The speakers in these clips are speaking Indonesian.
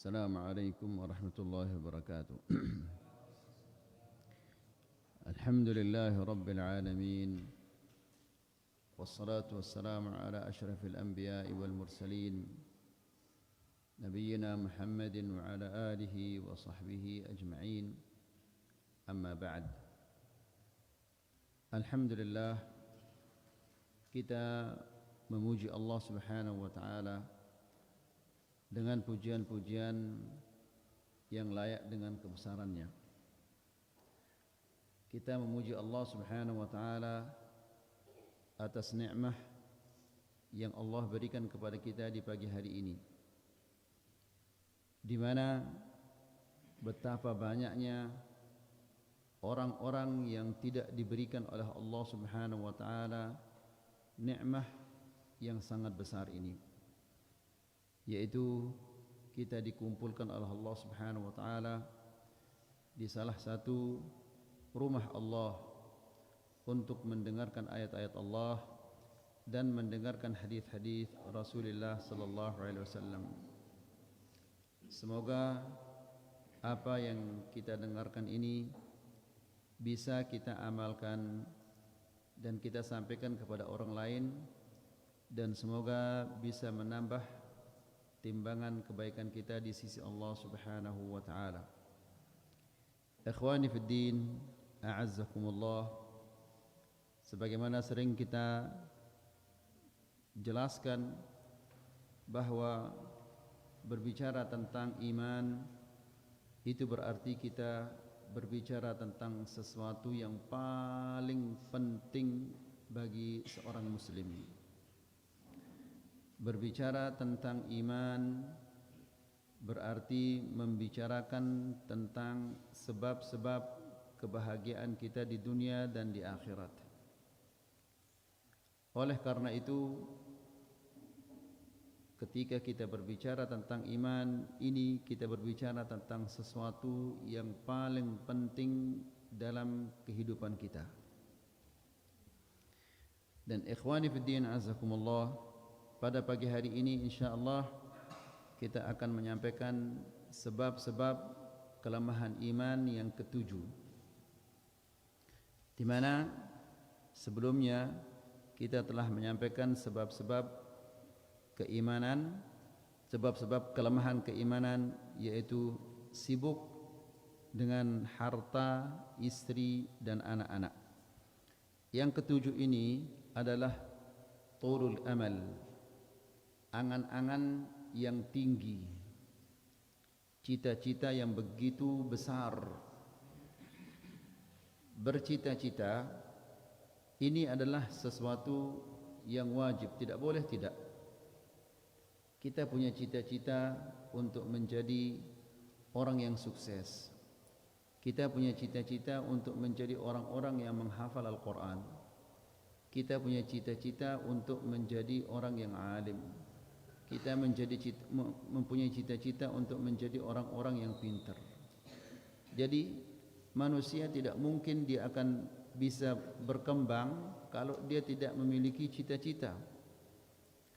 السلام عليكم ورحمة الله وبركاته. الحمد لله رب العالمين، والصلاة والسلام على أشرف الأنبياء والمرسلين نبينا محمد وعلى آله وصحبه أجمعين. أما بعد، Alhamdulillah, kita memuji Allah Subhanahu wa taala dengan pujian-pujian yang layak dengan kebesarannya. Kita memuji Allah Subhanahu wa taala atas nikmat yang Allah berikan kepada kita di pagi hari ini, di mana betapa banyaknya orang-orang yang tidak diberikan oleh Allah Subhanahu wa taala nikmat yang sangat besar ini, yaitu kita dikumpulkan oleh Allah Subhanahu wa taala di salah satu rumah Allah untuk mendengarkan ayat-ayat Allah dan mendengarkan hadis-hadis Rasulullah sallallahu alaihi wasallam. Semoga apa yang kita dengarkan ini bisa kita amalkan dan kita sampaikan kepada orang lain, dan semoga bisa menambah timbangan kebaikan kita di sisi Allah Subhanahu wa taala. Ikhwani fid din, a'azzakumullah. Sebagaimana sering kita jelaskan bahwa berbicara tentang iman itu berarti kita berbicara tentang sesuatu yang paling penting bagi seorang muslim. Berbicara tentang iman berarti membicarakan tentang sebab-sebab kebahagiaan kita di dunia dan di akhirat. Oleh karena itu, ketika kita berbicara tentang iman ini, kita berbicara tentang sesuatu yang paling penting dalam kehidupan kita. Dan ikhwani fiddin, azakumullah, pada pagi hari ini insyaallah kita akan menyampaikan sebab-sebab kelemahan iman yang ketujuh, di mana sebelumnya kita telah menyampaikan sebab-sebab keimanan, sebab-sebab kelemahan keimanan, yaitu sibuk dengan harta, istri dan anak-anak. Yang ketujuh ini adalah tulul amal, angan-angan yang tinggi, cita-cita yang begitu besar. Bercita-cita ini adalah sesuatu yang wajib, tidak boleh tidak. Kita punya cita-cita untuk menjadi orang yang sukses. Kita punya cita-cita untuk menjadi orang-orang yang menghafal Al-Quran. Kita punya cita-cita untuk menjadi orang yang alim. Kita mempunyai cita-cita untuk menjadi orang-orang yang pintar. Jadi manusia tidak mungkin dia akan bisa berkembang kalau dia tidak memiliki cita-cita.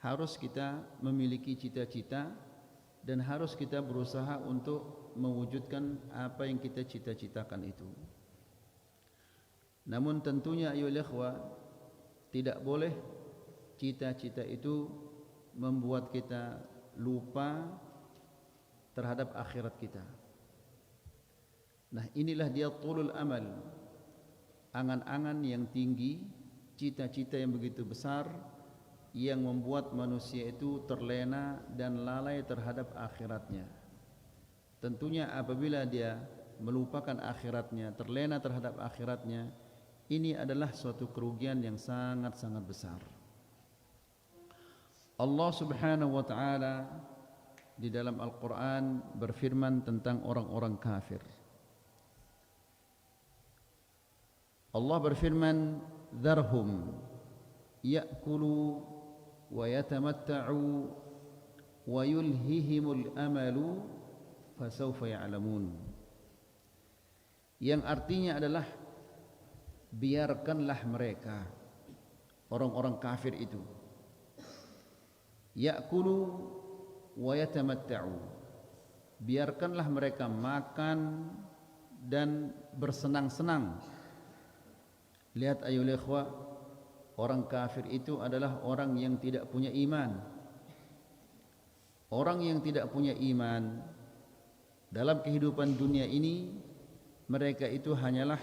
Harus kita memiliki cita-cita dan harus kita berusaha untuk mewujudkan apa yang kita cita-citakan itu. Namun tentunya ayolah ikhwah, tidak boleh cita-cita itu membuat kita lupa terhadap akhirat kita. Nah, inilah dia tulul amal, angan-angan yang tinggi, cita-cita yang begitu besar, yang membuat manusia itu terlena dan lalai terhadap akhiratnya. Tentunya apabila dia melupakan akhiratnya, terlena terhadap akhiratnya, ini adalah suatu kerugian yang sangat-sangat besar. Allah Subhanahu wa taala di dalam Al-Quran berfirman tentang orang-orang kafir. Allah berfirman, "Dharhum ya'kulu wa yatamatta'u wa yulhihimul amalu fasawfa ya'lamun." Yang artinya adalah biarkanlah mereka, orang-orang kafir itu, ya'kulu wa yatamatta'u, biarkanlah mereka makan dan bersenang-senang. Lihat ayolah ikhwah, orang kafir itu adalah orang yang tidak punya iman. Orang yang tidak punya iman dalam kehidupan dunia ini, mereka itu hanyalah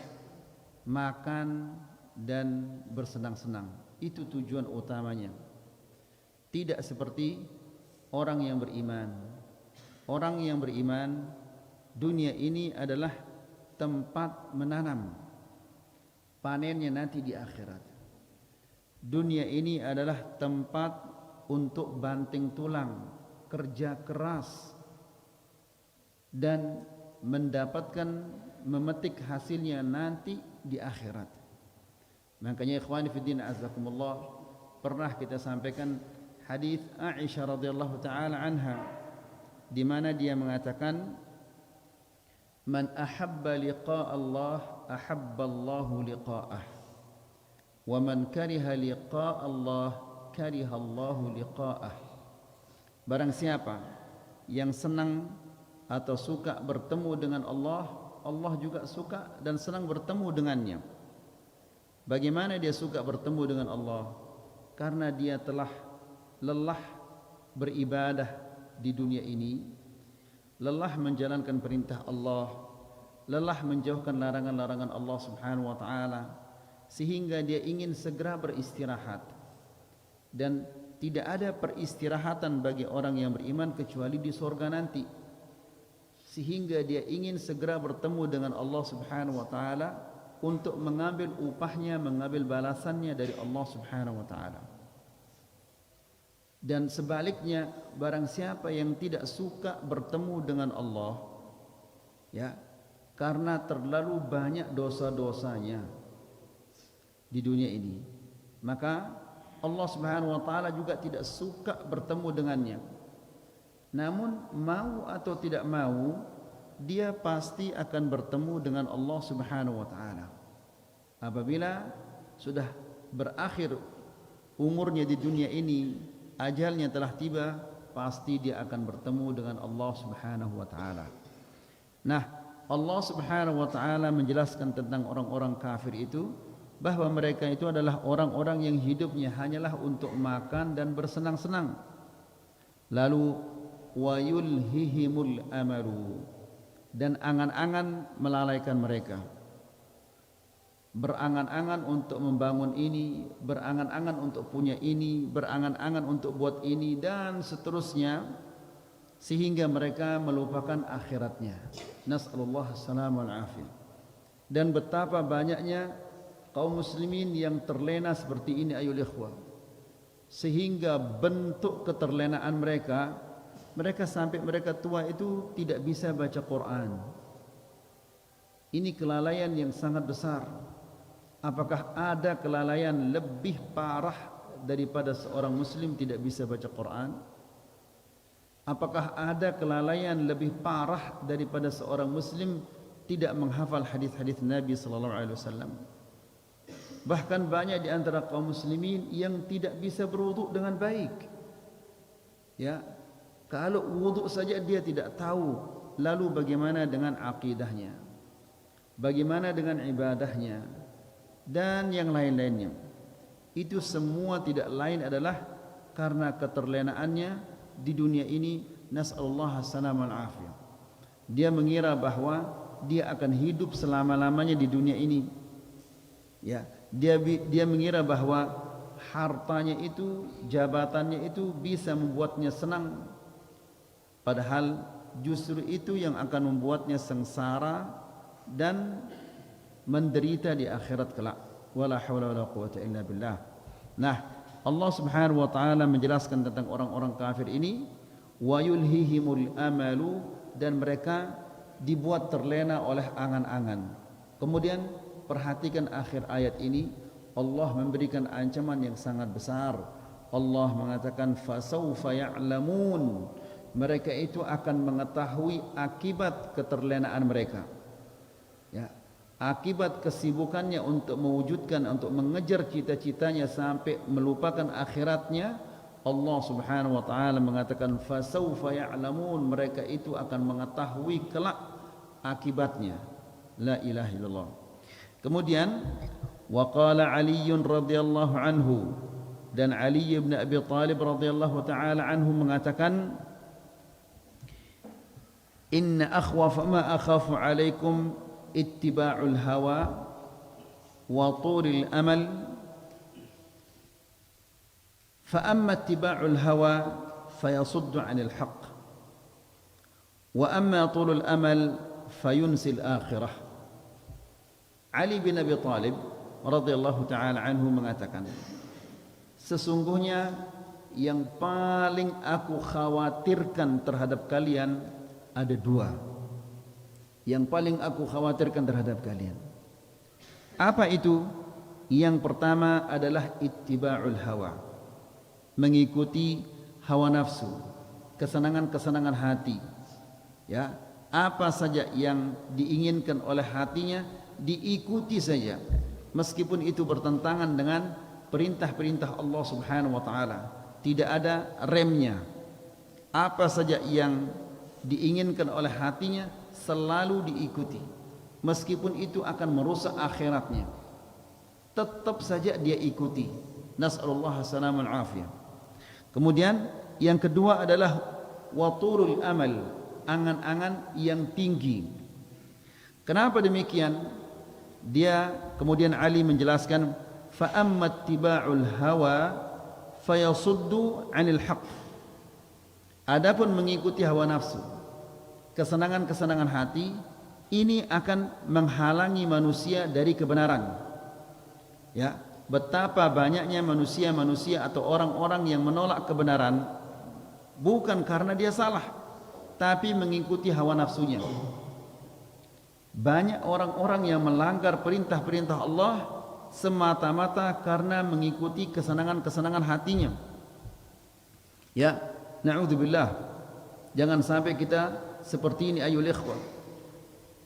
makan dan bersenang-senang. Itu tujuan utamanya. Tidak seperti orang yang beriman. Orang yang beriman, dunia ini adalah tempat menanam, panennya nanti di akhirat. Dunia ini adalah tempat untuk banting tulang, kerja keras, dan mendapatkan, memetik hasilnya nanti di akhirat. Makanya ikhwani fiddin azakumullah, pernah kita sampaikan hadis Aisyah radhiyallahu taala anha, di mana dia mengatakan, man ahabba liqa Allah ahabba Allahu liqa'ah, wa man kariha liqa Allah kariha Allahu liqa'ah. Barang siapa yang senang atau suka bertemu dengan Allah, Allah juga suka dan senang bertemu dengannya. Bagaimana dia suka bertemu dengan Allah? Karena dia telah lelah beribadah di dunia ini, lelah menjalankan perintah Allah, lelah menjauhkan larangan-larangan Allah Subhanahu wa taala, sehingga dia ingin segera beristirahat. Dan tidak ada peristirahatan bagi orang yang beriman kecuali di surga nanti. Sehingga dia ingin segera bertemu dengan Allah Subhanahu wa taala untuk mengambil upahnya, mengambil balasannya dari Allah Subhanahu wa taala. Dan sebaliknya, barang siapa yang tidak suka bertemu dengan Allah, ya, karena terlalu banyak dosa-dosanya di dunia ini, maka Allah Subhanahu wa taala juga tidak suka bertemu dengannya. Namun mau atau tidak mau, dia pasti akan bertemu dengan Allah Subhanahu wa taala. Apabila sudah berakhir umurnya di dunia ini, ajalnya telah tiba, pasti dia akan bertemu dengan Allah Subhanahu wa taala. Nah, Allah Subhanahu wa taala menjelaskan tentang orang-orang kafir itu, bahwa mereka itu adalah orang-orang yang hidupnya hanyalah untuk makan dan bersenang-senang. Lalu wa yulhihimul amalu, dan angan-angan melalaikan mereka. Berangan-angan untuk membangun ini, berangan-angan untuk punya ini, berangan-angan untuk buat ini, dan seterusnya, sehingga mereka melupakan akhiratnya. Nas'alullah as-salamah wal-afiyah. Dan betapa banyaknya kaum muslimin yang terlena seperti ini ayol ikhwah, sehingga bentuk keterlenaan mereka sampai mereka tua itu tidak bisa baca Quran. Ini kelalaian yang sangat besar. Apakah ada kelalaian lebih parah daripada seorang muslim tidak bisa baca Quran? Apakah ada kelalaian lebih parah daripada seorang muslim tidak menghafal hadis-hadis Nabi sallallahu alaihi wasallam? Bahkan banyak di antara kaum muslimin yang tidak bisa berwudu dengan baik. Ya, kalau wudu saja dia tidak tahu, lalu bagaimana dengan akidahnya? Bagaimana dengan ibadahnya? Dan yang lain-lainnya. Itu semua tidak lain adalah karena keterlenaannya di dunia ini. Nas'alullah as-salamah wal-afiyah. Dia mengira bahwa dia akan hidup selama-lamanya di dunia ini. Ya, dia mengira bahwa hartanya itu, jabatannya itu bisa membuatnya senang, padahal justru itu yang akan membuatnya sengsara dan menderita di akhirat kelak. Wala haula wala quwwata illa billah. Nah, Allah Subhanahu wa taala menjelaskan tentang orang-orang kafir ini, wa yulhihimul amalu, dan mereka dibuat terlena oleh angan-angan. Kemudian perhatikan akhir ayat ini, Allah memberikan ancaman yang sangat besar. Allah mengatakan fasawfa ya'lamun, mereka itu akan mengetahui akibat keterlenaan mereka. Ya, akibat kesibukannya untuk mewujudkan, untuk mengejar cita-citanya sampai melupakan akhiratnya, Allah Subhanahu wa taala mengatakan fasawfa ya'lamun, mereka itu akan mengetahui kelak akibatnya. La ilaha illallah. Kemudian wa qala Ali radhiyallahu anhu, dan Ali bin Abi Thalib radhiyallahu taala anhu mengatakan, inna akhwafa ma akhafu alaikum ittiba'ul hawa wa tulil amal, fa amma ittiba'ul hawa fayasuddu 'anil haqq wa amma tulul amal fayunsil akhirah. Ali bin Abi Thalib radhiyallahu taala anhu mengatakan, sesungguhnya yang paling aku khawatirkan terhadap kalian ada dua. Yang paling aku khawatirkan terhadap kalian. Apa itu? Yang pertama adalah ittiba'ul hawa, mengikuti hawa nafsu, kesenangan-kesenangan hati. Ya, apa saja yang diinginkan oleh hatinya diikuti saja, meskipun itu bertentangan dengan perintah-perintah Allah Subhanahu wa taala. Tidak ada remnya. Apa saja yang diinginkan oleh hatinya selalu diikuti, meskipun itu akan merusak akhiratnya, tetap saja dia ikuti. Nas'alullah salamul afiyah. Kemudian yang kedua adalah waturul amal, angan-angan yang tinggi. Kenapa demikian? Dia kemudian Ali menjelaskan, fa amma ittiba'ul hawa fayasuddu 'anil haqq. Adapun mengikuti hawa nafsu, kesenangan-kesenangan hati, ini akan menghalangi manusia dari kebenaran. Ya, betapa banyaknya manusia-manusia atau orang-orang yang menolak kebenaran bukan karena dia salah, tapi mengikuti hawa nafsunya. Banyak orang-orang yang melanggar perintah-perintah Allah semata-mata karena mengikuti kesenangan-kesenangan hatinya. Ya, na'udzubillah. Jangan sampai kita seperti ini ayul ikhwah.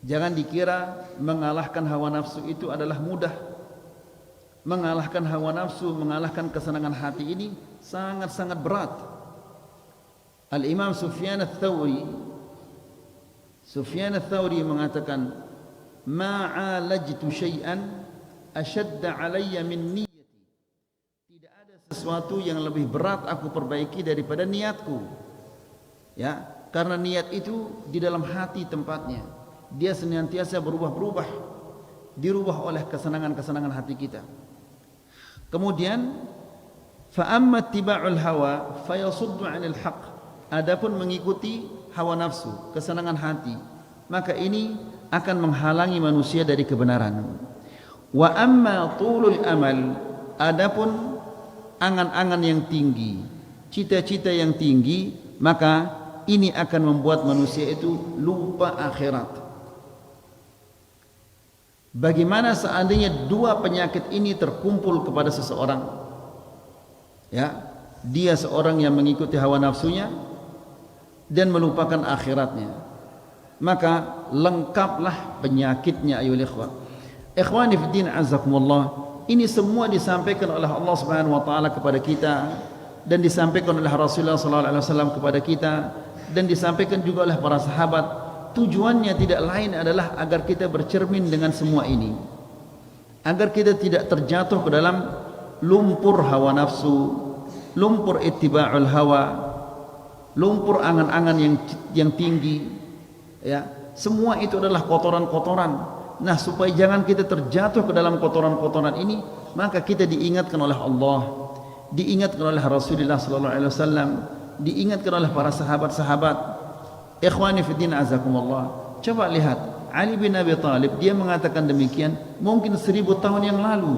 Jangan dikira mengalahkan hawa nafsu itu adalah mudah. Mengalahkan hawa nafsu, mengalahkan kesenangan hati ini sangat-sangat berat. Al-Imam Sufyan Ats-Tsauri mengatakan, ma'alajtu syai'an ashadda alayya min niyyati. Tidak ada sesuatu yang lebih berat aku perbaiki daripada niatku. Ya, karena niat itu di dalam hati tempatnya. Dia senantiasa berubah-berubah, dirubah oleh kesenangan-kesenangan hati kita. Kemudian fa amma ittiba'ul hawa fayasuddu 'anil haqq. Adapun mengikuti hawa nafsu, kesenangan hati, maka ini akan menghalangi manusia dari kebenaran. Wa amma tulul amal, adapun angan-angan yang tinggi, cita-cita yang tinggi, maka ini akan membuat manusia itu lupa akhirat. Bagaimana seandainya dua penyakit ini terkumpul kepada seseorang? Ya, dia seorang yang mengikuti hawa nafsunya dan melupakan akhiratnya, maka lengkaplah penyakitnya ayol ikhwah. Ikhwani fiddin azakumullah, ini semua disampaikan oleh Allah Subhanahu wa taala kepada kita dan disampaikan oleh Rasulullah sallallahu alaihi wasallam kepada kita dan disampaikan juga oleh para sahabat. Tujuannya tidak lain adalah agar kita bercermin dengan semua ini, agar kita tidak terjatuh ke dalam lumpur hawa nafsu, lumpur ittiba'ul hawa, lumpur angan-angan yang tinggi. Ya, semua itu adalah kotoran-kotoran. Nah, supaya jangan kita terjatuh ke dalam kotoran-kotoran ini, maka kita diingatkan oleh Allah, diingatkan oleh Rasulullah sallallahu alaihi wasallam, diingatkan oleh para sahabat-sahabat. Ikhwani fiddin azakumullah, coba lihat Ali bin Abi Thalib, dia mengatakan demikian mungkin 1000 tahun yang lalu.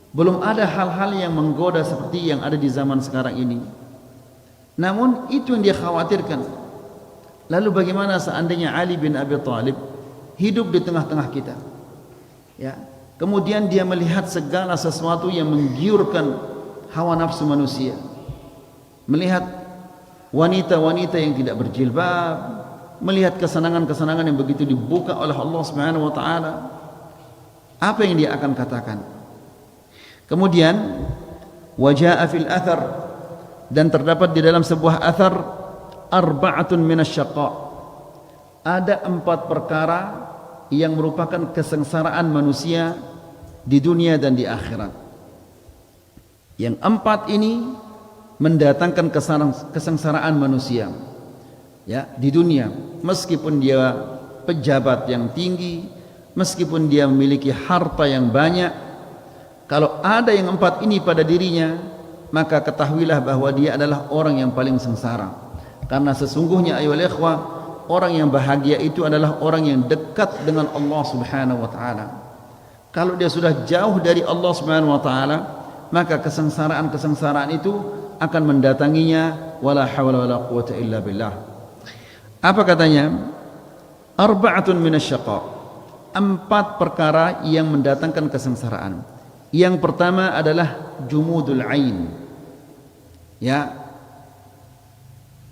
Belum ada hal-hal yang menggoda seperti yang ada di zaman sekarang ini. Namun itu yang dia khawatirkan. Lalu bagaimana seandainya Ali bin Abi Thalib hidup di tengah-tengah kita? Ya, kemudian dia melihat segala sesuatu yang menggiurkan hawa nafsu manusia. Melihat wanita-wanita yang tidak berjilbab, melihat kesenangan-kesenangan yang begitu dibuka oleh Allah Subhanahu wa taala. Apa yang dia akan katakan? Kemudian wajaa fil athar Dan terdapat di dalam sebuah athar, arba'atun minasyaqa, ada 4 perkara yang merupakan kesengsaraan manusia di dunia dan di akhirat. Yang 4 ini mendatangkan kesengsaraan manusia, ya, di dunia, meskipun dia pejabat yang tinggi, meskipun dia memiliki harta yang banyak. Kalau ada yang 4 ini pada dirinya, maka ketahuilah bahwa dia adalah orang yang paling sengsara. Karena sesungguhnya ayyuhal ikhwah, orang yang bahagia itu adalah orang yang dekat dengan Allah Subhanahu wa taala. Kalau dia sudah jauh dari Allah Subhanahu wa taala, maka kesengsaraan itu akan mendatanginya. Wala haula wala quwwata illa billah. Apa katanya? Arba'atun minasyaqa, 4 perkara yang mendatangkan kesengsaraan. Yang pertama adalah jumudul ain, ya,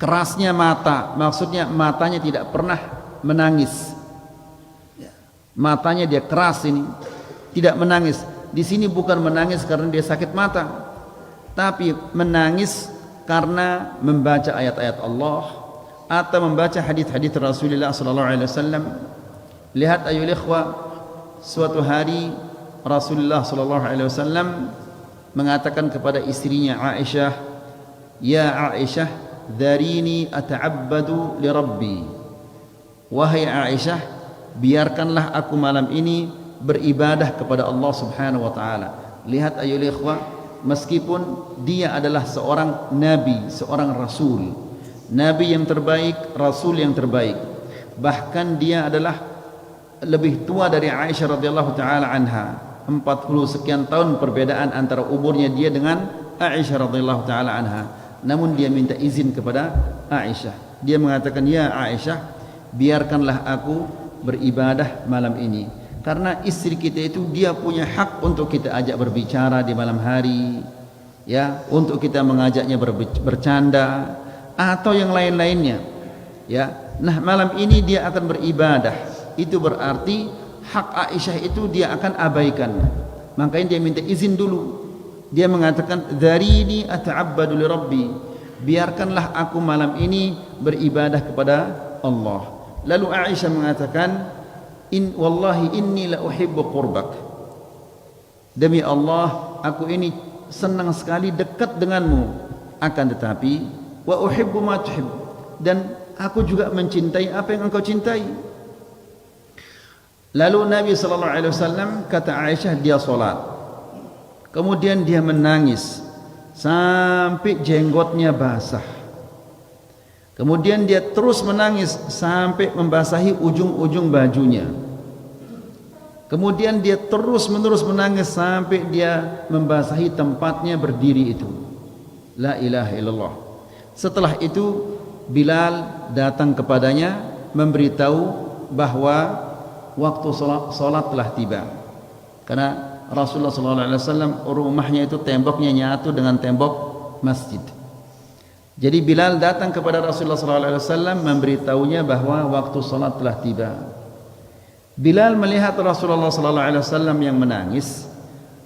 kerasnya mata. Maksudnya matanya tidak pernah menangis, matanya dia keras, ini tidak menangis. Di sini bukan menangis karena dia sakit mata, tapi menangis karena membaca ayat-ayat Allah atau membaca hadis-hadis Rasulullah sallallahu alaihi wasallam. Lihat ayyuhal ikhwah, suatu hari Rasulullah sallallahu alaihi wasallam mengatakan kepada istrinya Aisyah, "Ya Aisyah, dharini ata'abbadu li Rabbi." Wahai Aisyah, biarkanlah aku malam ini beribadah kepada Allah Subhanahu wa taala. Lihat ayyuhal ikhwah, meskipun dia adalah seorang nabi, seorang rasul, nabi yang terbaik, rasul yang terbaik, bahkan dia adalah lebih tua dari Aisyah radhiyallahu taala anha. 40 sekian tahun perbedaan antara umurnya dia dengan Aisyah radhiyallahu taala anha. Namun dia minta izin kepada Aisyah. Dia mengatakan, "Ya Aisyah, biarkanlah aku beribadah malam ini." Karena istri kita itu dia punya hak untuk kita ajak berbicara di malam hari, ya, untuk kita mengajaknya bercanda atau yang lain-lainnya, ya. Nah, malam ini dia akan beribadah. Itu berarti hak Aisyah itu dia akan abaikan. Makanya dia minta izin dulu. Dia mengatakan, "Dharini ata'abbadu li Rabbi." Biarkanlah aku malam ini beribadah kepada Allah. Lalu Aisyah mengatakan, "Wallahi inni la uhibbu qurbak." Demi Allah, aku ini senang sekali dekat denganmu. Akan tetapi, wa uhibbu ma tuhib, dan aku juga mencintai apa yang engkau cintai. Lalu Nabi sallallahu alaihi wasallam kata Aisyah, dia salat. Kemudian dia menangis sampai jenggotnya basah. Kemudian dia terus menangis sampai membasahi ujung-ujung bajunya. Kemudian dia terus-menerus menangis sampai dia membasahi tempatnya berdiri itu. La ilaha illallah. Setelah itu Bilal datang kepadanya memberitahu bahwa waktu solat telah tiba. Karena Rasulullah SAW rumahnya itu temboknya nyatu dengan tembok masjid. Jadi Bilal datang kepada Rasulullah SAW memberitahunya bahwa waktu solat telah tiba. Bilal melihat Rasulullah SAW yang menangis,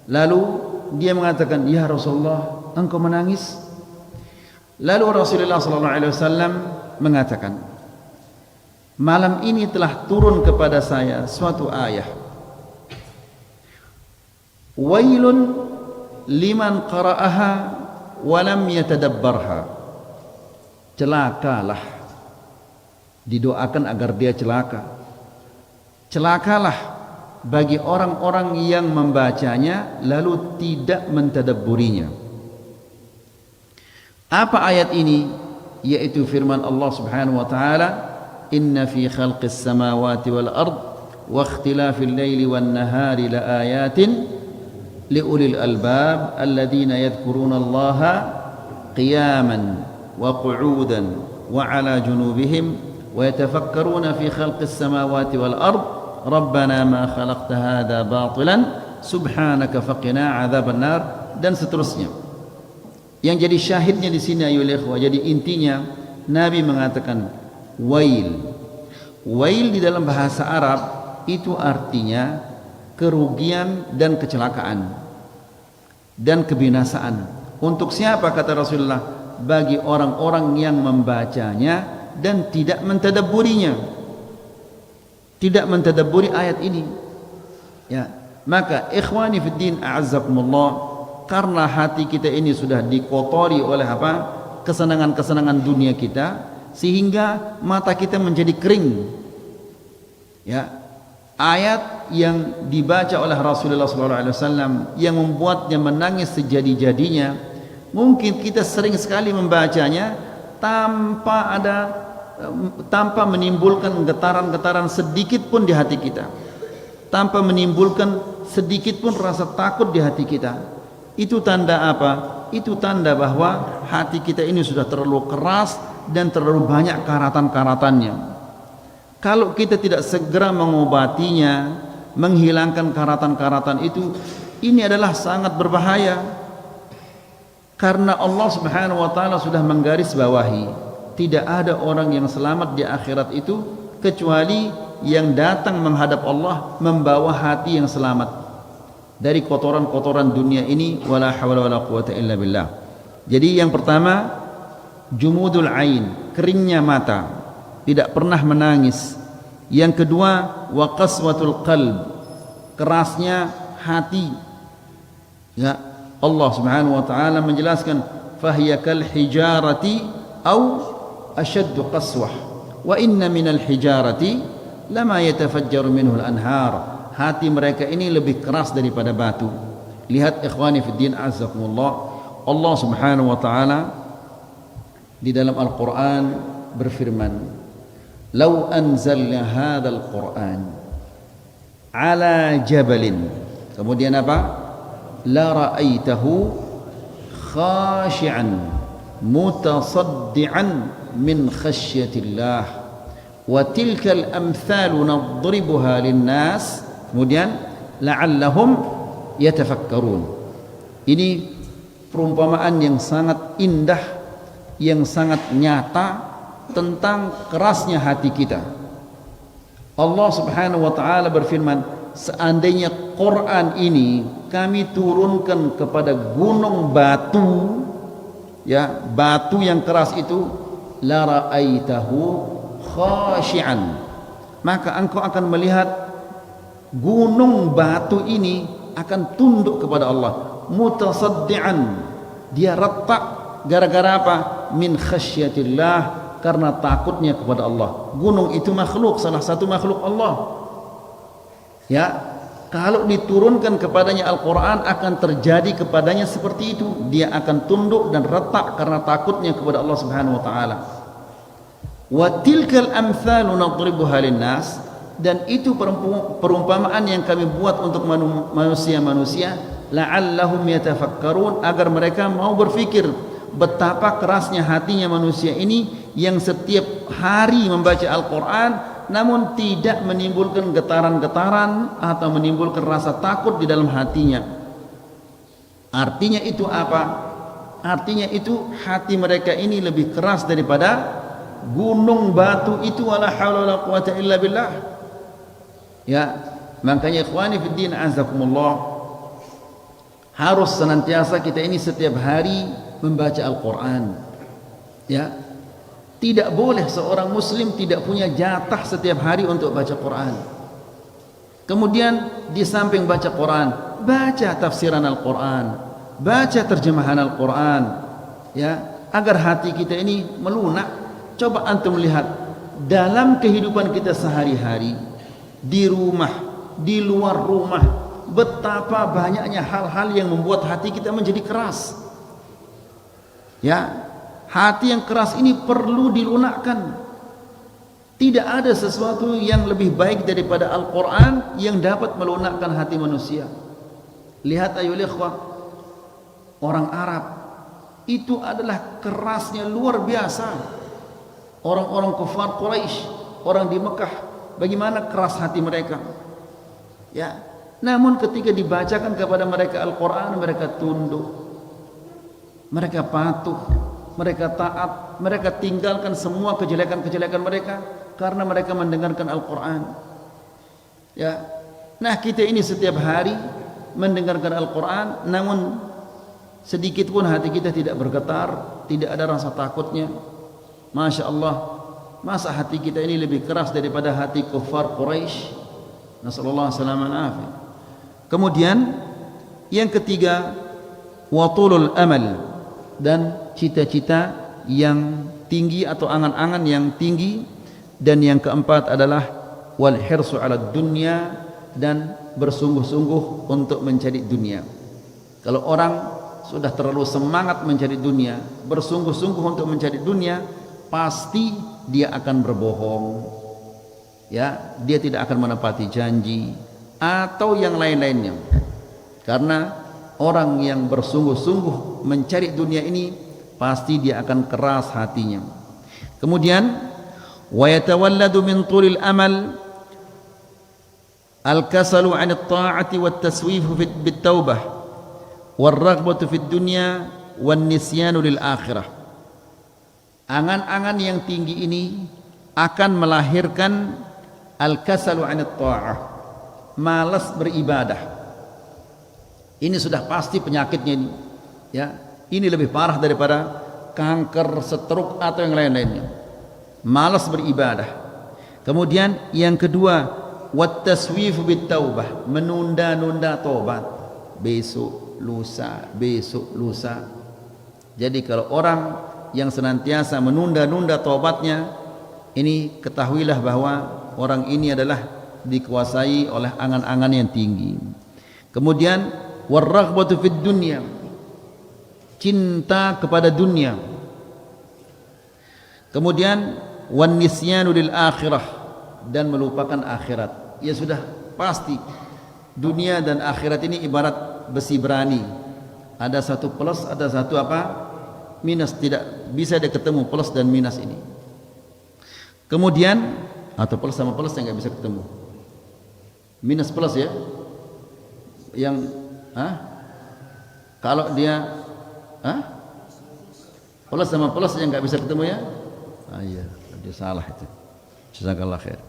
lalu dia mengatakan, "Ya Rasulullah, engkau menangis?" Lalu Rasulullah SAW mengatakan, "Malam ini telah turun kepada saya suatu ayat. Wailun liman qara'aha wa lam yatadabbarha." Celakalah, didoakan agar dia celaka. Celakalah bagi orang-orang yang membacanya lalu tidak mentadabburinya. Apa ayat ini? Yaitu firman Allah Subhanahu wa taala, "Inna fi khalqis samawati wal ard wa ikhtilafil laili wan nahari laayatin liulil albab alladziina yadhkuruna Allaha qiyaman wa qu'udan wa 'ala junubihim wa yatafakkaruna fi khalqis samawati wal ard rabbana ma khalaqta hadza batilan subhanaka faqina 'adzaban nar," dan seterusnya. Yang jadi syahidnya di sini ayyuhal ikhwah, jadi intinya Nabi mengatakan wail. Wail di dalam bahasa Arab itu artinya kerugian dan kecelakaan dan kebinasaan. Untuk siapa kata Rasulullah? bagi orang-orang yang membacanya dan tidak mentadabburinya, tidak mentadabburi ayat ini. Ya, maka ikhwani fid din a'azzakumullah, karena hati kita ini sudah dikotori oleh apa? Kesenangan-kesenangan dunia kita, sehingga mata kita menjadi kering. Ya, ayat yang dibaca oleh Rasulullah SAW yang membuatnya menangis sejadi-jadinya, mungkin kita sering sekali membacanya tanpa menimbulkan getaran-getaran sedikit pun di hati kita, tanpa menimbulkan sedikit pun rasa takut di hati kita. Itu tanda apa? Itu tanda bahwa hati kita ini sudah terlalu keras dan terlalu banyak karatan-karatannya. Kalau kita tidak segera mengobatinya, menghilangkan karatan-karatan itu, ini adalah sangat berbahaya. Karena Allah Subhanahu wa taala sudah menggarisbawahi, tidak ada orang yang selamat di akhirat itu kecuali yang datang menghadap Allah membawa hati yang selamat dari kotoran-kotoran dunia ini. Wala haula wala quwata illa billah. Jadi yang pertama, jumudul ain, keringnya mata, tidak pernah menangis. Yang kedua, wa qaswatul qalb, kerasnya hati. Ya, Allah Subhanahu wa taala menjelaskan, fahiya kal hijarati au ashaddu qaswah wa inna minal hijarati lama yatafajjaru minhu al-anhar. Hati mereka ini lebih keras daripada batu. Lihat ikhwani fid din azzakumullah, Allah Subhanahu wa taala di dalam Al-Qur'an berfirman, "Lau anzalna hadzal Qur'an ala jabalin." Kemudian apa? "La ra'aitahu khashi'an mutasaddian min khasyatillah wa tilkal amthalu nadribuha linnas." Kemudian la'allahum yatafakkarun. Ini perumpamaan yang sangat indah, yang sangat nyata tentang kerasnya hati kita. Allah Subhanahu wa taala berfirman, seandainya Quran ini kami turunkan kepada gunung batu, ya, batu yang keras itu, la ra'aitahu khashi'an, maka engkau akan melihat gunung batu ini akan tunduk kepada Allah, mutasaddian, dia retak gara-gara apa? Min khasyatillah, karena takutnya kepada Allah. Gunung itu makhluk, salah satu makhluk Allah. Ya, kalau diturunkan kepadanya Al-Quran akan terjadi kepadanya seperti itu. Dia akan tunduk dan retak karena takutnya kepada Allah Subhanahu wa taala. Wa tilkal amthalu nadribuha linnas, dan itu perumpamaan yang kami buat untuk manusia-manusia, la'allahum yatafakkarun, agar mereka mau berfikir betapa kerasnya hatinya manusia ini yang setiap hari membaca Al-Quran namun tidak menimbulkan getaran-getaran atau menimbulkan rasa takut di dalam hatinya. Artinya itu apa? Artinya itu hati mereka ini lebih keras daripada gunung batu itu. Wala haula wala quwata illa billah. Ya, makanya ikhwani fid din azakumullah, harus senantiasa kita ini setiap hari membaca Al-Quran. Ya, tidak boleh seorang muslim tidak punya jatah setiap hari untuk baca Quran. Kemudian di samping baca Quran, baca tafsiran Al-Quran, baca terjemahan Al-Quran, ya, agar hati kita ini melunak. Coba antum lihat dalam kehidupan kita sehari-hari, di rumah, di luar rumah, betapa banyaknya hal-hal yang membuat hati kita menjadi keras. Ya, hati yang keras ini perlu dilunakkan. Tidak ada sesuatu yang lebih baik daripada Al-Quran yang dapat melunakkan hati manusia. Lihat ayo ikhwah, orang Arab itu adalah kerasnya luar biasa. Orang-orang kufar Quraisy, orang di Mekah, bagaimana keras hati mereka. Ya, namun ketika dibacakan kepada mereka Al-Quran, mereka tunduk, mereka patuh, mereka taat, mereka tinggalkan semua kejelekan-kejelekan mereka karena mereka mendengarkan Al-Quran. Ya, nah kita ini setiap hari mendengarkan Al-Quran, namun sedikit pun hati kita tidak bergetar, tidak ada rasa takutnya. Masya Allah, masa hati kita ini lebih keras daripada hati kuffar Quraisy? Nasallallahu alaihi wasallam. Kemudian yang ketiga, watulul amal, dan cita-cita yang tinggi atau angan-angan yang tinggi. Dan yang keempat adalah wal hirsu ala dunya, dan bersungguh-sungguh untuk mencari dunia. Kalau orang sudah terlalu semangat mencari dunia, bersungguh-sungguh untuk mencari dunia, pasti dia akan berbohong, ya, dia tidak akan menepati janji atau yang lain-lainnya. Karena orang yang bersungguh-sungguh mencari dunia ini pasti dia akan keras hatinya. Kemudian wa yatawalladu min tulil amal al-kasalu 'an at-ta'ati wat-taswifu bit-taubah war-raghbatu fid dunya wan-nisyanu lil akhirah. Angan-angan yang tinggi ini akan melahirkan al-kasalu 'an at-ta'ah, malas beribadah. Ini sudah pasti penyakitnya ini, ya. Ini lebih parah daripada kanker, stroke atau yang lain-lainnya. Malas beribadah. Kemudian yang kedua, wat-taswifu bit-taubah, menunda-nunda tobat. Besok lusa, besok lusa. Jadi kalau orang yang senantiasa menunda-nunda tobatnya, ini ketahuilah bahwa orang ini adalah dikuasai oleh angan-angan yang tinggi. Kemudian warraghbatu fid dunya, cinta kepada dunia. Kemudian wan nisyanu lil akhirah, dan melupakan akhirat. Ya sudah pasti dunia dan akhirat ini ibarat besi berani, ada satu plus, ada satu apa, minus. Tidak bisa dia ketemu plus dan minus ini. Kemudian atau plus sama plus yang nggak bisa ketemu, minus plus ya, yang kalau dia plus sama plus yang nggak bisa ketemu ya, iya, dia salah itu. Jazakallah khair.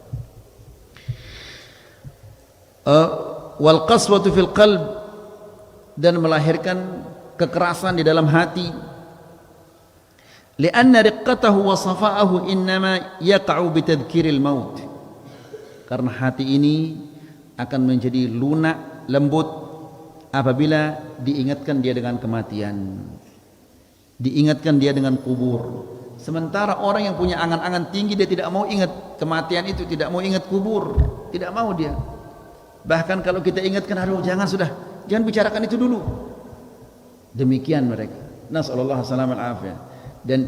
Wal qaswatu fil qalb, dan melahirkan kekerasan di dalam hati. Lianna riqqatahu wa safa'ahu innama yaqa'u bitadhkiril maut, karena hati ini akan menjadi lunak, lembut apabila diingatkan dia dengan kematian, diingatkan dia dengan kubur. Sementara orang yang punya angan-angan tinggi, dia tidak mau ingat kematian itu, tidak mau ingat kubur, tidak mau dia. Bahkan kalau kita ingatkan, aduh jangan, sudah, jangan bicarakan itu dulu. Demikian mereka. Nasallallahu alaihi wasallam. Dan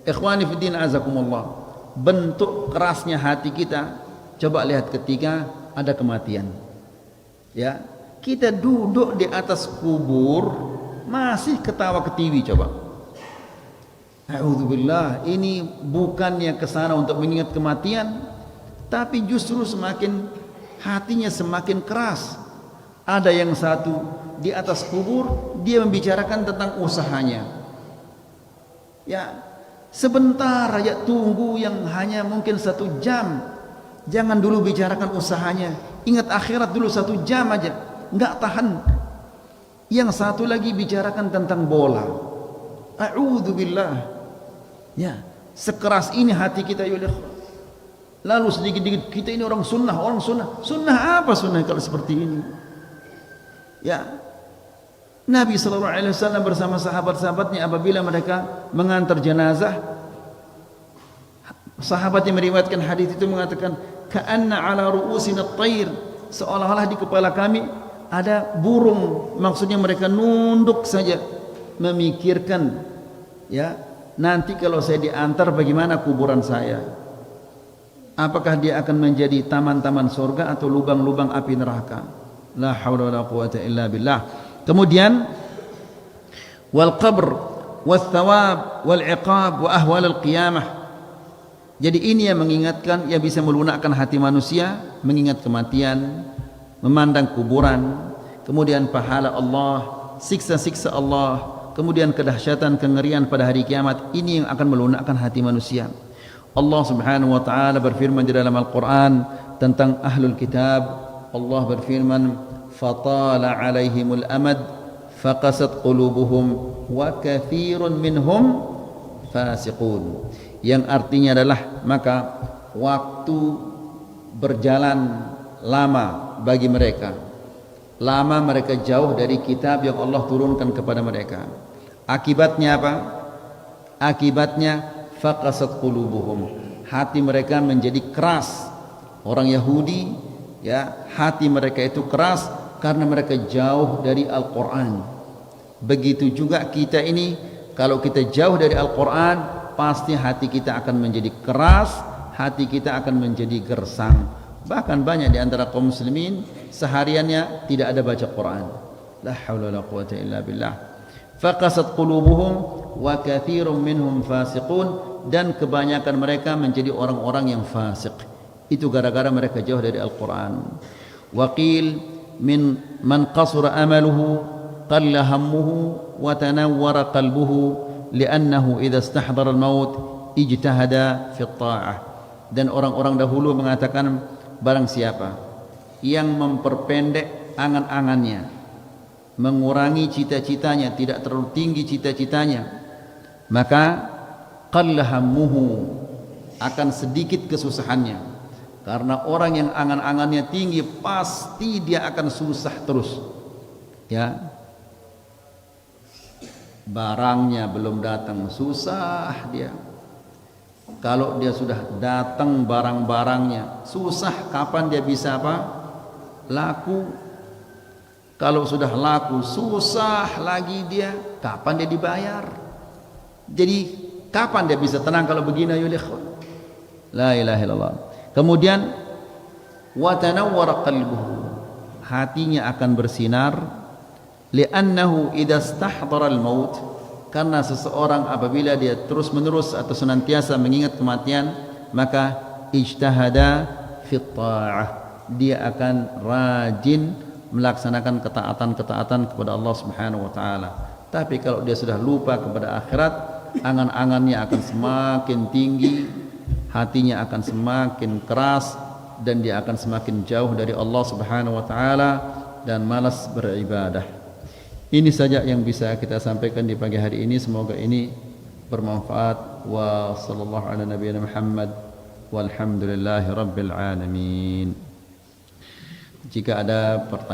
ikhwani fiddin azakumullah, bentuk kerasnya hati kita coba lihat ketika ada kematian. Ya, kita duduk di atas kubur masih ketawa ketiwi, coba. A'udzubillah, ini bukannya kesana untuk mengingat kematian, tapi justru semakin hatinya semakin keras. Ada yang satu di atas kubur, dia membicarakan tentang usahanya. Ya, sebentar aja tunggu, yang hanya mungkin 1 jam. Jangan dulu bicarakan usahanya, ingat akhirat dulu 1 jam aja, enggak tahan. Yang satu lagi bicarakan tentang bola. A'udzubillah. Ya, sekeras ini hati kita ya. Lalu sedikit-sedikit kita ini orang sunnah, sunnah apa sunnah kalau seperti ini? Ya, Nabi SAW bersama sahabat-sahabatnya apabila mereka mengantar jenazah, sahabat yang meriwayatkan hadis itu mengatakan, ka'anna ala ru'usina at-tayr, seolah-olah di kepala kami ada burung. Maksudnya mereka nunduk saja memikirkan, ya, nanti kalau saya diantar bagaimana kuburan saya? Apakah dia akan menjadi taman-taman surga atau lubang-lubang api neraka? La haula wala quwata illa billah. Kemudian wal qabr wal thawab wal iqab wa ahwal al qiyamah. Jadi ini yang mengingatkan, yang bisa melunakkan hati manusia, mengingat kematian, memandang kuburan, kemudian pahala Allah, siksa-siksa Allah, kemudian kedahsyatan, kengerian pada hari kiamat. Ini yang akan melunakkan hati manusia. Allah Subhanahu wa taala berfirman di dalam Al-Qur'an tentang ahlul kitab. Allah berfirman, fatala alaihimul amad faqasat qulubuhum wa katsirun minhum fasiqun. Yang artinya adalah maka waktu berjalan lama bagi mereka. Lama mereka jauh dari kitab yang Allah turunkan kepada mereka. Akibatnya apa? Akibatnya faqasat qulubuhum, hati mereka menjadi keras. Orang Yahudi ya, hati mereka itu keras karena mereka jauh dari Al-Qur'an. Begitu juga kita ini, kalau kita jauh dari Al-Qur'an, pasti hati kita akan menjadi keras, hati kita akan menjadi gersang. Bahkan banyak di antara kaum muslimin sehariannya tidak ada baca Quran. La haula wala quwata illa billah. Faqasat qulubuhum wa katsirun minhum fasiqun, dan kebanyakan mereka menjadi orang-orang yang fasik. Itu gara-gara mereka jauh dari Al-Quran. Waqil min man qasura amaluhu qalla hammuhu wa tanawwara qalbuhu li'annahu idza istahdara al-maut ijtahada fi at-ta'ah. Dan orang-orang dahulu mengatakan, barang siapa yang memperpendek angan-angannya, mengurangi cita-citanya, tidak terlalu tinggi cita-citanya, maka qalla hammuhu, akan sedikit kesusahannya. Karena orang yang angan-angannya tinggi pasti dia akan susah terus. Ya. Barangnya belum datang susah dia. Kalau dia sudah datang barang-barangnya susah, kapan dia bisa apa? Laku. Kalau sudah laku susah lagi dia, kapan dia dibayar? Jadi kapan dia bisa tenang kalau begini? Ya ikhwan, la ilaha illallah. Kemudian wa tanawwara qalbuhu, hatinya akan bersinar. Li'annahu idza istahdara al-maut, karena seseorang apabila dia terus-menerus atau senantiasa mengingat kematian, maka ijtahada fi ta'ah, dia akan rajin melaksanakan ketaatan-ketaatan kepada Allah Subhanahu wa taala. Tapi kalau dia sudah lupa kepada akhirat, angan-angannya akan semakin tinggi, hatinya akan semakin keras, dan dia akan semakin jauh dari Allah Subhanahu wa taala dan malas beribadah. Ini saja yang bisa kita sampaikan di pagi hari ini. Semoga ini bermanfaat. Wa sallallahu ala nabiyina Muhammad walhamdulillahi rabbil alamin. Jika ada pertanyaan